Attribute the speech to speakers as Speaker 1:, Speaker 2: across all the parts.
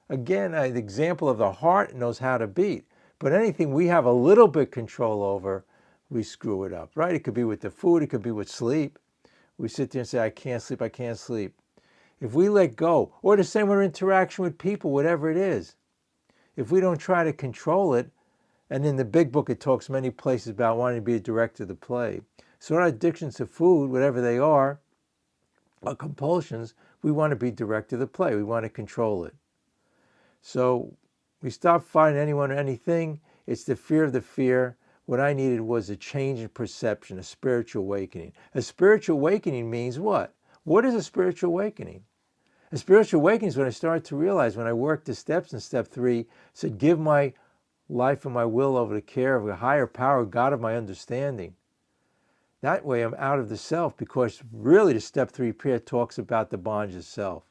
Speaker 1: again, an example of the heart knows how to beat. But anything we have a little bit control over, we screw it up, right? It could be with the food, it could be with sleep. We sit there and say, I can't sleep, I can't sleep. If we let go, or the same with interaction with people, whatever it is, if we don't try to control it, and in the big book it talks many places about wanting to be a director of the play. So our addictions to food, whatever they are, our compulsions, we want to be director of the play. We want to control it. So we stop fighting anyone or anything. It's the fear of the fear. What I needed was a change in perception, a spiritual awakening. A spiritual awakening means what? What is a spiritual awakening? A spiritual awakening is when I started to realize, when I worked the steps in step 3, said, give my life and my will over to care of a higher power, God of my understanding. That way I'm out of the self, because really the step 3 prayer talks about the bondage of self.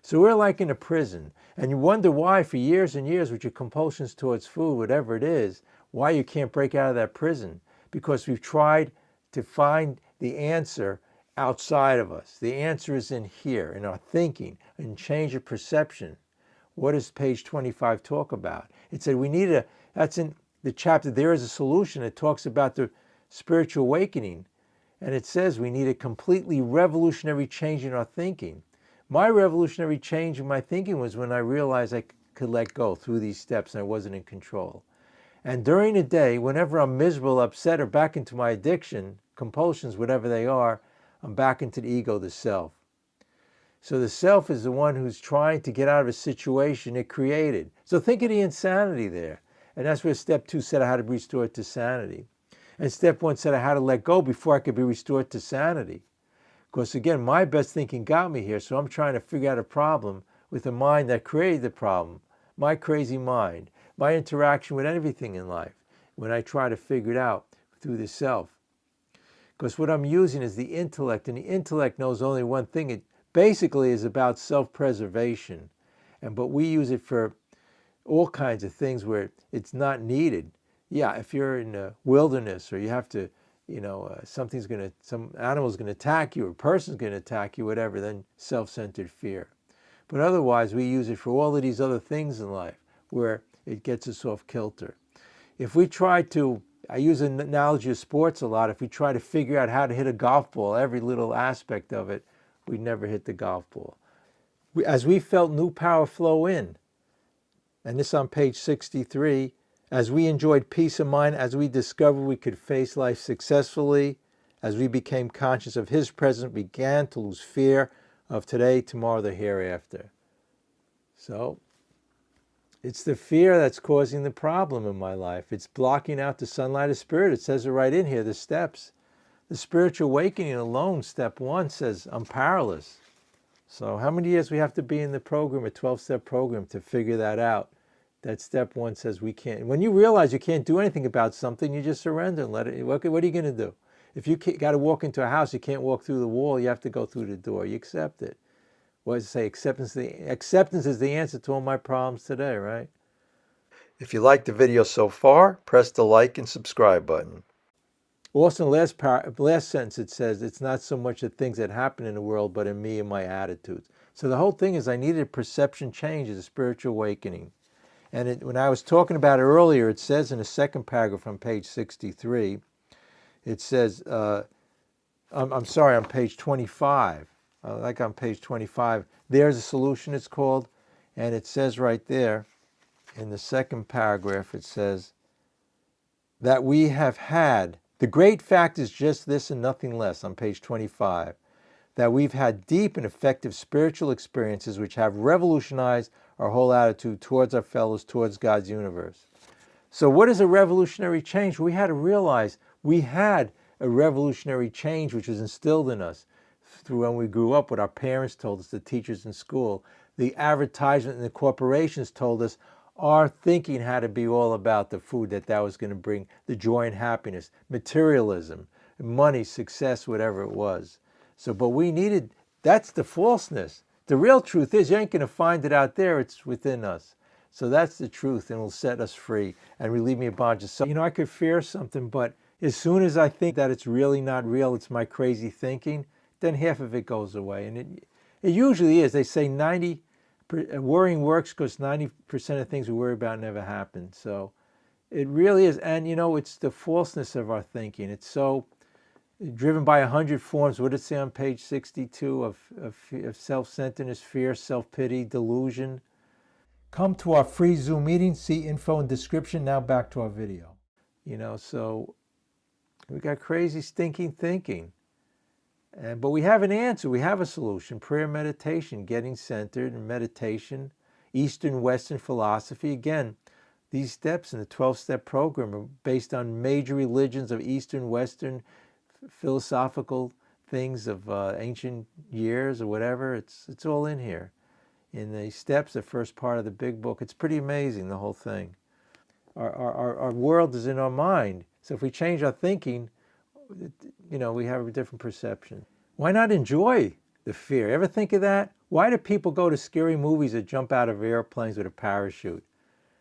Speaker 1: So we're like in a prison, and you wonder why for years and years with your compulsions towards food, whatever it is, why you can't break out of that prison. Because we've tried to find the answer outside of us. The answer is in here, in our thinking, and change of perception. What does page 25 talk about? It said we need that's in the chapter, There is a Solution. It talks about the spiritual awakening. And it says we need a completely revolutionary change in our thinking. My revolutionary change in my thinking was when I realized I could let go through these steps and I wasn't in control. And during the day, whenever I'm miserable, upset, or back into my addiction, compulsions, whatever they are, I'm back into the ego, the self. So the self is the one who's trying to get out of a situation it created. So think of the insanity there. And that's where step 2 said I had to be restored to sanity. And step 1 said I had to let go before I could be restored to sanity. Because again, my best thinking got me here, so I'm trying to figure out a problem with the mind that created the problem. My crazy mind, my interaction with everything in life, when I try to figure it out through the self. Because what I'm using is the intellect, and the intellect knows only one thing. It basically is about self-preservation. But we use it for all kinds of things where it's not needed. Yeah, if you're in the wilderness, or you have to, some animal's going to attack you, or a person's going to attack you, whatever, then self-centered fear. But otherwise, we use it for all of these other things in life where it gets us off kilter. If we try to, I use an analogy of sports a lot, if we try to figure out how to hit a golf ball, every little aspect of it, we'd never hit the golf ball. As we felt new power flow in, and this on page 63, as we enjoyed peace of mind, as we discovered we could face life successfully, as we became conscious of His presence, began to lose fear of today, tomorrow, the hereafter. So it's the fear that's causing the problem in my life. It's blocking out the sunlight of spirit. It says it right in here, the steps. The spiritual awakening alone, step 1, says I'm powerless. So how many years we have to be in the program, a 12-step program, to figure that out? That step 1 says we can't. When you realize you can't do anything about something, you just surrender and let it. What are you going to do? If you got to walk into a house, you can't walk through the wall. You have to go through the door. You accept it. What does it say? Acceptance is the answer to all my problems today, right? If you liked the video so far, press the like and subscribe button. Also, in the last sentence, it says, it's not so much the things that happen in the world, but in me and my attitudes. So the whole thing is I needed a perception change, as a spiritual awakening. And when I was talking about it earlier, it says in the second paragraph on page 63, it says, I'm sorry, on page 25, like on page 25, There's a Solution, it's called. And it says right there in the second paragraph, it says that we have had, the great fact is just this and nothing less, on page 25, that we've had deep and effective spiritual experiences which have revolutionized our whole attitude towards our fellows, towards God's universe. So what is a revolutionary change? We had to realize we had a revolutionary change which was instilled in us through when we grew up, what our parents told us, the teachers in school, the advertisement and the corporations told us. Our thinking had to be all about the food, that was going to bring the joy and happiness, materialism, money, success, whatever it was. So, but we needed, that's the falseness. The real truth is you ain't going to find it out there. It's within us. So that's the truth, and will set us free and relieve me of bondage. So, I could fear something, but as soon as I think that it's really not real, it's my crazy thinking, then half of it goes away. And it usually is. They say 90% Worrying works because 90% of things we worry about never happen. So it really is. And, it's the falseness of our thinking. It's so driven by 100 forms. What did it say on page 62 of self-centeredness, fear, self-pity, delusion? Come to our free Zoom meeting. See info and description. Now back to our video. So we got crazy, stinking thinking. But we have an answer. We have a solution. Prayer, meditation, getting centered, and meditation, Eastern, Western philosophy. Again, these steps in the 12-step program are based on major religions of Eastern, Western, philosophical things of ancient years or whatever. It's all in here. In the steps, the first part of the big book. It's pretty amazing, the whole thing. Our world is in our mind. So if we change our thinking, we have a different perception. Why not enjoy the fear? Ever think of that? Why do people go to scary movies or jump out of airplanes with a parachute?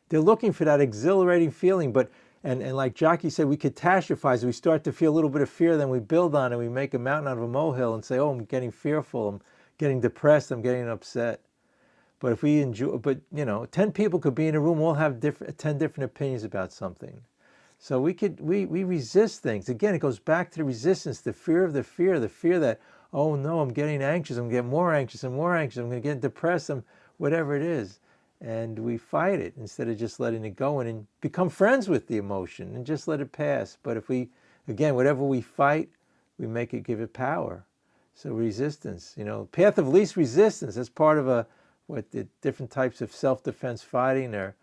Speaker 1: They're looking for that exhilarating feeling, and like Jockey said, we catastrophize. We start to feel a little bit of fear, then we build on it. We make a mountain out of a molehill and say, oh, I'm getting fearful, I'm getting depressed, I'm getting upset. But if we enjoy, 10 people could be in a room, all have 10 different opinions about something. So we resist things. Again, it goes back to the resistance, the fear of the fear that, oh no, I'm getting anxious, I'm going to get more anxious and more anxious, I'm going to get depressed, whatever it is. And we fight it instead of just letting it go and become friends with the emotion and just let it pass. But if whatever we fight, we make it, give it power. So resistance, path of least resistance, that's part of the different types of self-defense fighting or,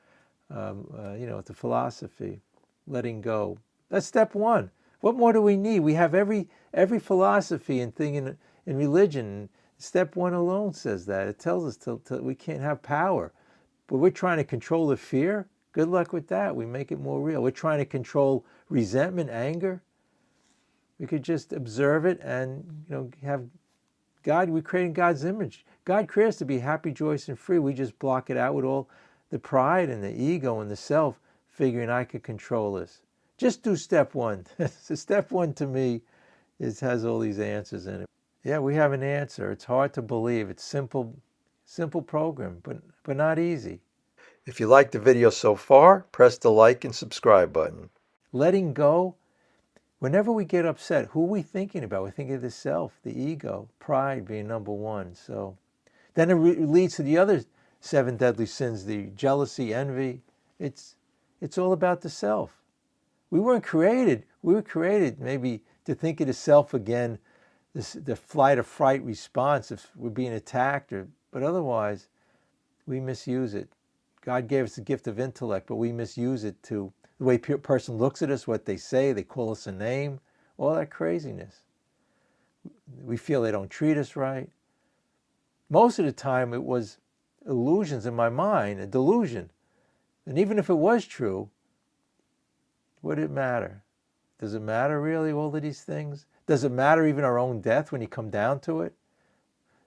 Speaker 1: the philosophy. Letting go. That's step one. What more do we need? We have every philosophy and thing in religion. Step one alone says that. It tells us we can't have power. But we're trying to control the fear. Good luck with that. We make it more real. We're trying to control resentment, anger. We could just observe it and have God. We're creating God's image. God created us to be happy, joyous, and free. We just block it out with all the pride and the ego and the self, figuring I could control this. Just do step one. So step one to me has all these answers in it. Yeah, we have an answer. It's hard to believe. It's simple program, but not easy. If you liked the video so far, press the like and subscribe button. Letting go. Whenever we get upset, who are we thinking about? We're thinking of the self, the ego, pride being number one. So then it leads to the other 7 deadly sins, the jealousy, envy. It's all about the self. We were created maybe to think of the self again, the flight or fright response if we're being attacked, but otherwise we misuse it. God gave us the gift of intellect, but we misuse it to the way a person looks at us, what they say, they call us a name, all that craziness. We feel they don't treat us right. Most of the time it was illusions in my mind, a delusion. And even if it was true, would it matter? Does it matter really, all of these things? Does it matter even our own death when you come down to it?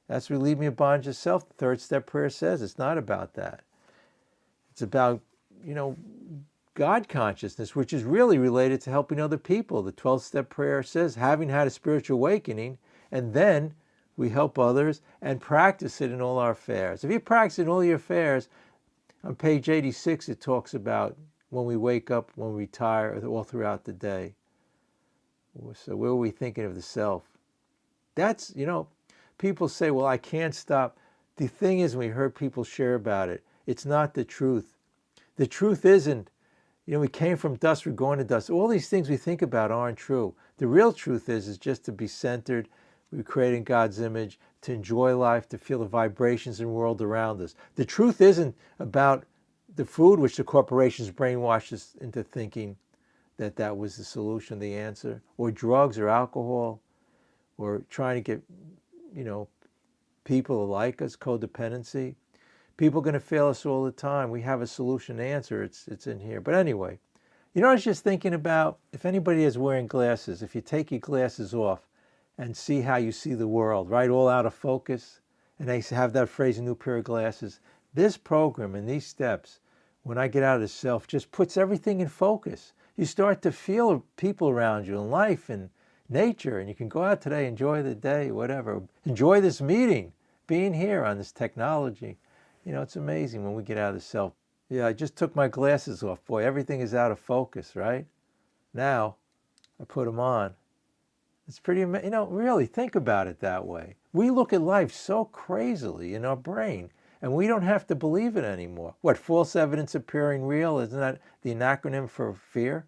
Speaker 1: That's relieve me of bondage of self. The 3rd step prayer says it's not about that. It's about, God consciousness, which is really related to helping other people. The 12th step prayer says, having had a spiritual awakening, and then we help others and practice it in all our affairs. If you practice it in all your affairs, on page 86, it talks about when we wake up, when we retire, all throughout the day. So where are we thinking of the self? That's, people say, well, I can't stop. The thing is, when we heard people share about it, it's not the truth. The truth isn't, we came from dust, we're going to dust. All these things we think about aren't true. The real truth is just to be centered. We're creating God's image, to enjoy life, to feel the vibrations in the world around us. The truth isn't about the food, which the corporations brainwashed us into thinking that was the solution, the answer, or drugs or alcohol, or trying to get, people to like us, codependency. People are going to fail us all the time. We have a solution answer. It's in here. But anyway, I was just thinking about, if anybody is wearing glasses, if you take your glasses off and see how you see the world, right, all out of focus, and they have that phrase, a new pair of glasses. This program and these steps, when I get out of the self, just puts everything in focus. You start to feel people around you in life and nature, and you can go out today, enjoy the day, whatever. Enjoy this meeting, being here on this technology. It's amazing when we get out of the self. Yeah, I just took my glasses off. Boy, everything is out of focus, right? Now, I put them on. It's pretty amazing. Really think about it that way. We look at life so crazily in our brain, and we don't have to believe it anymore. What, false evidence appearing real? Isn't that the acronym for fear?